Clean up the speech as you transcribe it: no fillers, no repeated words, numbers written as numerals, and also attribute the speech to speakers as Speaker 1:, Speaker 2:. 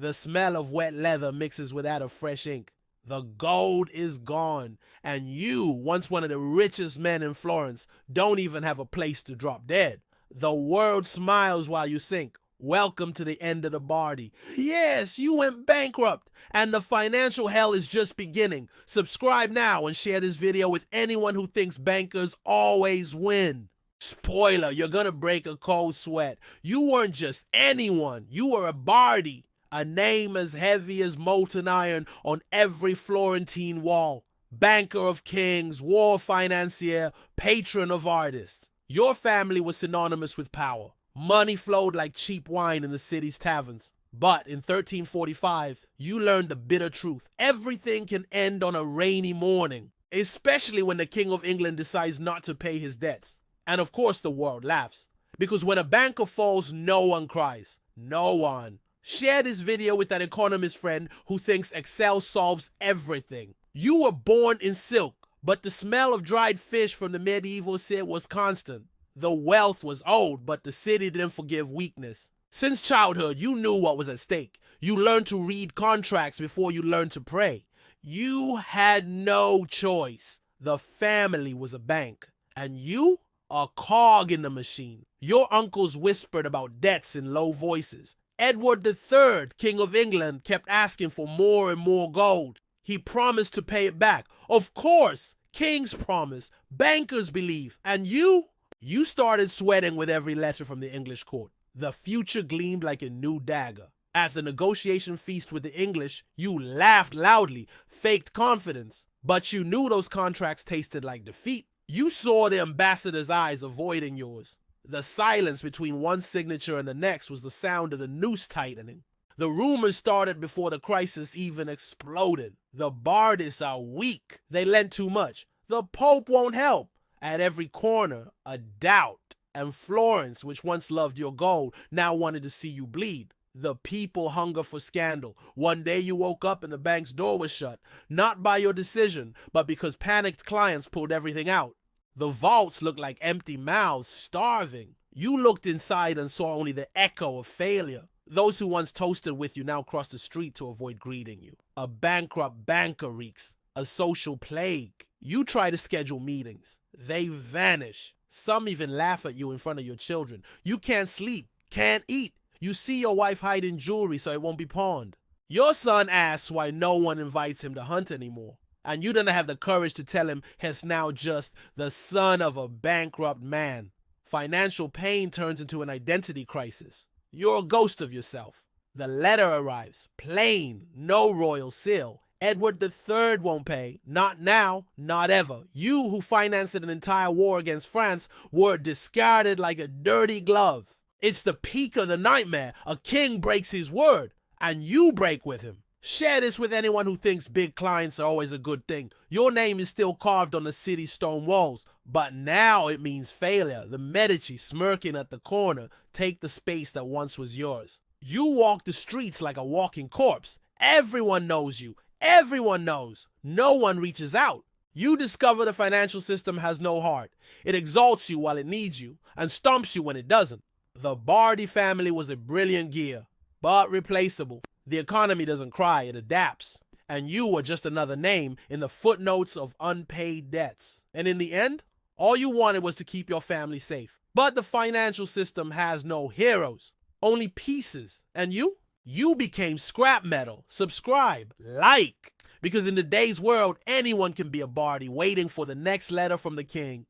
Speaker 1: The smell of wet leather mixes with that of fresh ink. The gold is gone, and you, once one of the richest men in Florence, don't even have a place to drop dead. The world smiles while you sink. Welcome to the end of the Bardi. Yes, you went bankrupt, and the financial hell is just beginning. Subscribe now and share this video with anyone who thinks bankers always win. Spoiler, you're gonna break a cold sweat. You weren't just anyone, you were a Bardi. A name as heavy as molten iron on every Florentine wall. Banker of kings, war financier, patron of artists. Your family was synonymous with power. Money flowed like cheap wine in the city's taverns. But in 1345, you learned the bitter truth. Everything can end on a rainy morning, especially when the King of England decides not to pay his debts. And of course the world laughs. Because when a banker falls, no one cries. No one. Share this video with that economist friend who thinks Excel solves everything. You were born in silk, but the smell of dried fish from the medieval city was constant. The wealth was old, but the city didn't forgive weakness. Since childhood, you knew what was at stake. You learned to read contracts before you learned to pray. You had no choice. The family was a bank, and you, a cog in the machine. Your uncles whispered about debts in low voices. Edward III, King of England, kept asking for more and more gold. He promised to pay it back. Of course, kings promise, bankers believe, and you started sweating with every letter from the English court. The future gleamed like a new dagger. At the negotiation feast with the English, you laughed loudly, faked confidence, but you knew those contracts tasted like defeat. You saw the ambassador's eyes avoiding yours. The silence between one signature and the next was the sound of the noose tightening. The rumors started before the crisis even exploded. The Bardists are weak. They lent too much. The Pope won't help. At every corner, a doubt. And Florence, which once loved your gold, now wanted to see you bleed. The people hunger for scandal. One day you woke up and the bank's door was shut. Not by your decision, but because panicked clients pulled everything out. The vaults looked like empty mouths, starving. You looked inside and saw only the echo of failure. Those who once toasted with you now cross the street to avoid greeting you. A bankrupt banker reeks. A social plague. You try to schedule meetings. They vanish. Some even laugh at you in front of your children. You can't sleep, can't eat. You see your wife hiding jewelry so it won't be pawned. Your son asks why no one invites him to hunt anymore. And you don't have the courage to tell him he's now just the son of a bankrupt man. Financial pain turns into an identity crisis. You're a ghost of yourself. The letter arrives, plain, no royal seal. Edward III won't pay. Not now, not ever. You, who financed an entire war against France, were discarded like a dirty glove. It's the peak of the nightmare. A king breaks his word, and you break with him. Share this with anyone who thinks big clients are always a good thing. Your name is still carved on the city's stone walls, but now it means failure. The Medici, smirking at the corner, take the space that once was yours. You walk the streets like a walking corpse. Everyone knows you. Everyone knows. No one reaches out. You discover the financial system has no heart. It exalts you while it needs you, and stomps you when it doesn't. The Bardi family was a brilliant gear, but replaceable. The economy doesn't cry, it adapts. And you were just another name in the footnotes of unpaid debts. And in the end, all you wanted was to keep your family safe. But the financial system has no heroes, only pieces. And you? You became scrap metal. Subscribe, like. Because in today's world, anyone can be a Bardi waiting for the next letter from the king.